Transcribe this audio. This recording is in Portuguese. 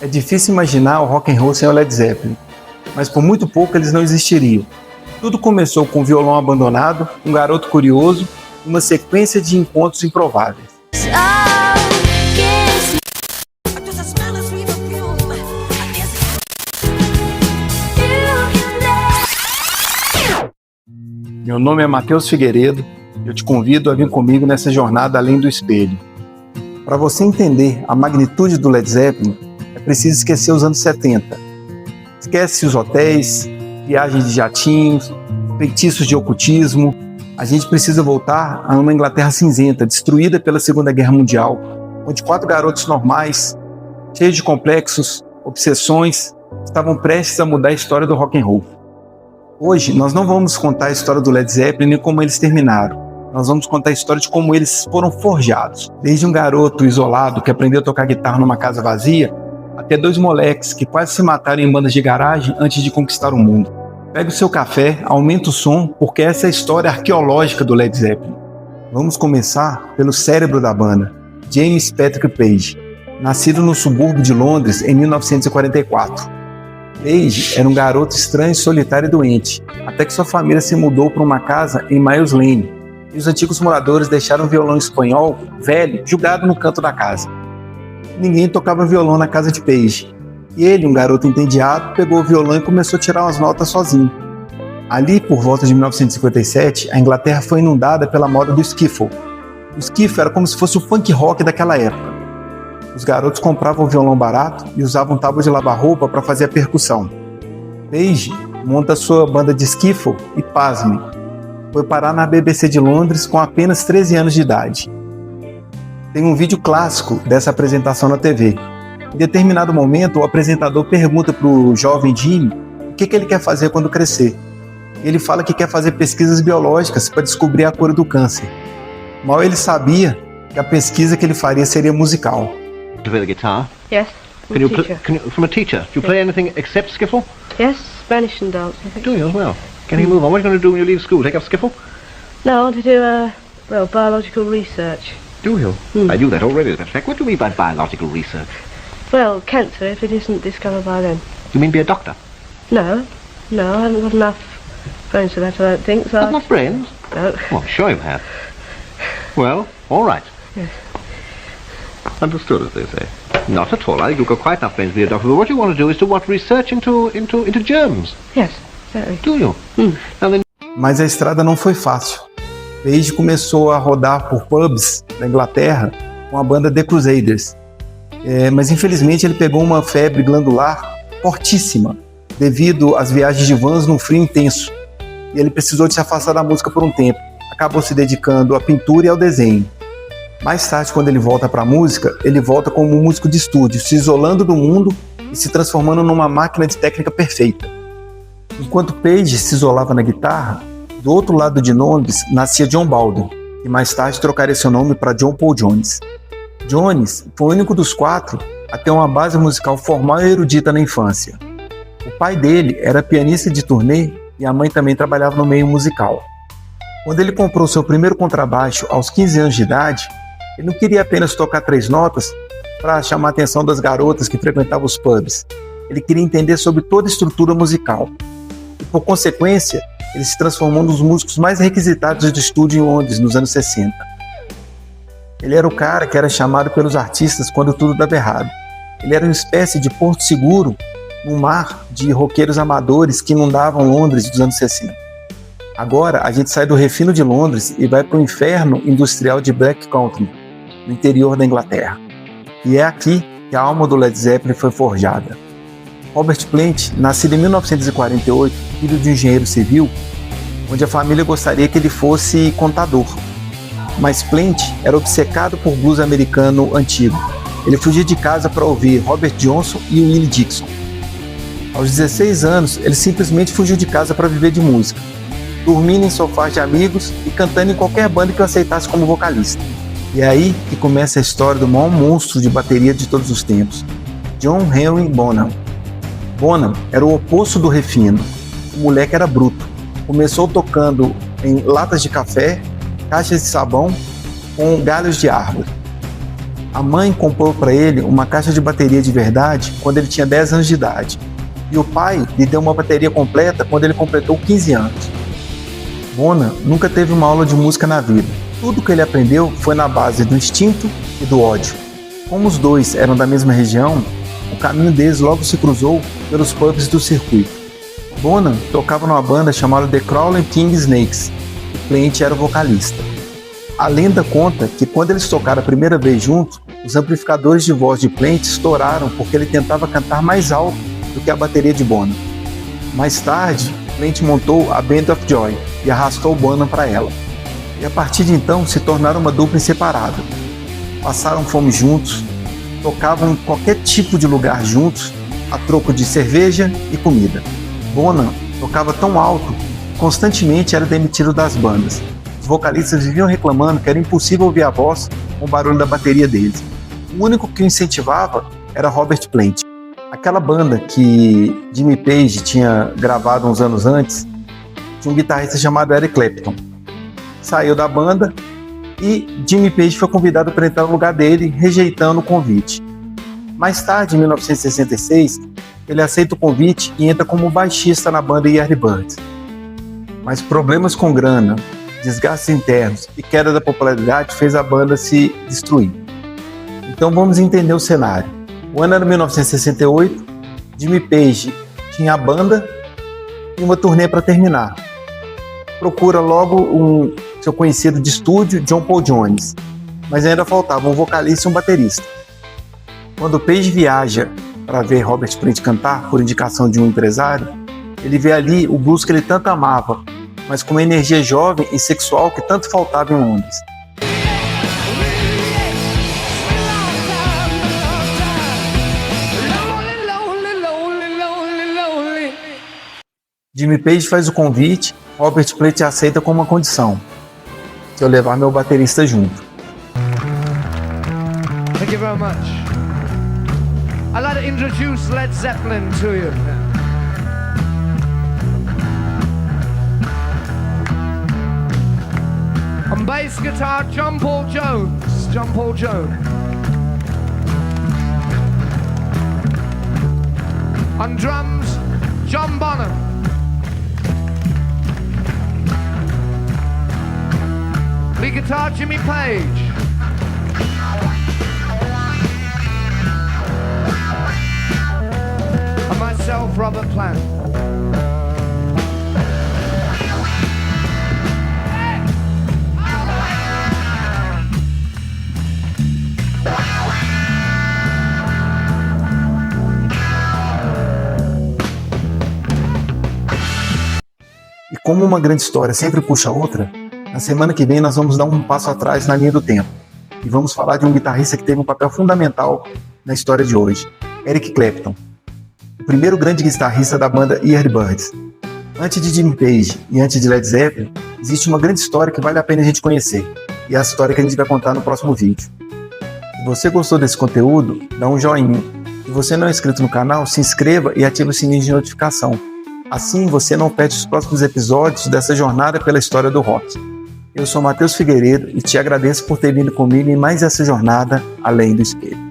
É difícil imaginar o rock and roll sem o Led Zeppelin, mas por muito pouco eles não existiriam. Tudo começou com um violão abandonado, um garoto curioso e uma sequência de encontros improváveis. Meu nome é Matheus Figueiredo e eu te convido a vir comigo nessa jornada além do espelho. Para você entender a magnitude do Led Zeppelin, é preciso esquecer os anos 70. Esquece os hotéis, viagens de jatinhos, feitiços de ocultismo. A gente precisa voltar a uma Inglaterra cinzenta, destruída pela Segunda Guerra Mundial, onde 4 garotos normais, cheios de complexos, obsessões, estavam prestes a mudar a história do rock and roll. Hoje, nós não vamos contar a história do Led Zeppelin nem como eles terminaram. Nós vamos contar a história de como eles foram forjados. Desde um garoto isolado que aprendeu a tocar guitarra numa casa vazia, até 2 moleques que quase se mataram em bandas de garagem antes de conquistar o mundo. Pega o seu café, aumenta o som, porque essa é a história arqueológica do Led Zeppelin. Vamos começar pelo cérebro da banda, James Patrick Page, nascido no subúrbio de Londres em 1944. Page era um garoto estranho, solitário e doente, até que sua família se mudou para uma casa em Miles Lane, e os antigos moradores deixaram um violão espanhol velho jogado no canto da casa. Ninguém tocava violão na casa de Page, e ele, um garoto entediado, pegou o violão e começou a tirar umas notas sozinho. Ali, por volta de 1957, a Inglaterra foi inundada pela moda do skiffle. O skiffle era como se fosse o punk rock daquela época. Os garotos compravam o violão barato e usavam tábua de lavar roupa para fazer a percussão. Page monta sua banda de skiffle e, pasmem, foi parar na BBC de Londres com apenas 13 anos de idade. Tem um vídeo clássico dessa apresentação na TV. Em determinado momento, o apresentador pergunta para o jovem Jimmy o que ele quer fazer quando crescer. Ele fala que quer fazer pesquisas biológicas para descobrir a cura do câncer. Mal ele sabia que a pesquisa que ele faria seria musical. To play the guitar? Yes, from a teacher. From a teacher? Do you play anything except skiffle? Yes, Spanish and dance, I think. Do you as well? Can you move on? What are you going to do when you leave school? Take up skiffle? No, I want to do, biological research. Do you? I knew that already. What do you mean by biological research? Well, cancer, if it isn't discovered by then. You mean be a doctor? No, I haven't got enough brains for that, I don't think, so... Not enough brains? No. Well, I'm sure you have. Well, all right. Yes. Understood, as they say. Not at all. I think you've got quite enough brains to be a doctor. But what you want to do is to research into germs. Yes, certainly. Do you? Now then... Mas a estrada não foi fácil. Page começou a rodar por pubs da Inglaterra com a banda The Crusaders. Mas infelizmente ele pegou uma febre glandular fortíssima devido às viagens de vans num frio intenso. E ele precisou de se afastar da música por um tempo. Acabou se dedicando à pintura e ao desenho. Mais tarde, quando ele volta para a música, ele volta como um músico de estúdio, se isolando do mundo e se transformando numa máquina de técnica perfeita. Enquanto Page se isolava na guitarra, do outro lado de Londres nascia John Baldwin, e mais tarde trocaria seu nome para John Paul Jones. Jones foi o único dos 4 a ter uma base musical formal e erudita na infância. O pai dele era pianista de turnê e a mãe também trabalhava no meio musical. Quando ele comprou seu primeiro contrabaixo aos 15 anos de idade, ele não queria apenas tocar 3 notas para chamar a atenção das garotas que frequentavam os pubs. Ele queria entender sobre toda a estrutura musical. E, por consequência, ele se transformou num dos músicos mais requisitados do estúdio em Londres nos anos 60. Ele era o cara que era chamado pelos artistas quando tudo dava errado. Ele era uma espécie de porto seguro no mar de roqueiros amadores que inundavam Londres dos anos 60. Agora, a gente sai do refino de Londres e vai para o inferno industrial de Black Country, no interior da Inglaterra. E é aqui que a alma do Led Zeppelin foi forjada. Robert Plant, nascido em 1948, filho de um engenheiro civil, onde a família gostaria que ele fosse contador. Mas Plant era obcecado por blues americano antigo. Ele fugia de casa para ouvir Robert Johnson e Willie Dixon. Aos 16 anos, ele simplesmente fugiu de casa para viver de música, dormindo em sofás de amigos e cantando em qualquer banda que o aceitasse como vocalista. E é aí que começa a história do maior monstro de bateria de todos os tempos, John Henry Bonham. Bonham era o oposto do refino. O moleque era bruto. Começou tocando em latas de café, caixas de sabão com galhos de árvore. A mãe comprou para ele uma caixa de bateria de verdade quando ele tinha 10 anos de idade. E o pai lhe deu uma bateria completa quando ele completou 15 anos. Bonham nunca teve uma aula de música na vida. Tudo que ele aprendeu foi na base do instinto e do ódio. Como os dois eram da mesma região, o caminho deles logo se cruzou pelos pubs do circuito. Bonham tocava numa banda chamada The Crawling King Snakes. O Plant era o vocalista. A lenda conta que quando eles tocaram a primeira vez juntos, os amplificadores de voz de Plant estouraram porque ele tentava cantar mais alto do que a bateria de Bonham. Mais tarde, Plant montou a Band of Joy e arrastou Bonham para ela. E a partir de então se tornaram uma dupla inseparável. Passaram fome juntos, tocavam em qualquer tipo de lugar juntos, a troco de cerveja e comida. Bonham tocava tão alto que constantemente era demitido das bandas. Os vocalistas viviam reclamando que era impossível ouvir a voz com o barulho da bateria deles. O único que o incentivava era Robert Plant. Aquela banda que Jimmy Page tinha gravado uns anos antes, tinha um guitarrista chamado Eric Clapton. Saiu da banda e Jimmy Page foi convidado para entrar no lugar dele, rejeitando o convite. Mais tarde, em 1966, ele aceita o convite e entra como baixista na banda Yardbirds. Mas problemas com grana, desgastes internos e queda da popularidade fez a banda se destruir. Então vamos entender o cenário. O ano era 1968, Jimmy Page tinha a banda e uma turnê para terminar. Procura logo um seu conhecido de estúdio, John Paul Jones, mas ainda faltava um vocalista e um baterista. Quando Page viaja para ver Robert Plant cantar, por indicação de um empresário, ele vê ali o blues que ele tanto amava, mas com uma energia jovem e sexual que tanto faltava em Londres. Jimmy Page faz o convite, Robert Plant aceita com uma condição: se eu levar meu baterista junto. Thank you very much. I'd like to introduce Led Zeppelin to you. On bass guitar, John Paul Jones. John Paul Jones. On drums, John Bonham. Lead guitar, Jimmy Page. And myself, Robert Plant. E como uma grande história sempre puxa a outra, na semana que vem nós vamos dar um passo atrás na linha do tempo e vamos falar de um guitarrista que teve um papel fundamental na história de hoje, Eric Clapton, o primeiro grande guitarrista da banda Yardbirds. Antes de Jimmy Page e antes de Led Zeppelin, existe uma grande história que vale a pena a gente conhecer, e é a história que a gente vai contar no próximo vídeo. Se você gostou desse conteúdo, dá um joinha. Se você não é inscrito no canal, se inscreva e ative o sininho de notificação. Assim você não perde os próximos episódios dessa jornada pela história do rock. Eu sou Matheus Figueiredo e te agradeço por ter vindo comigo em mais essa jornada além do espelho.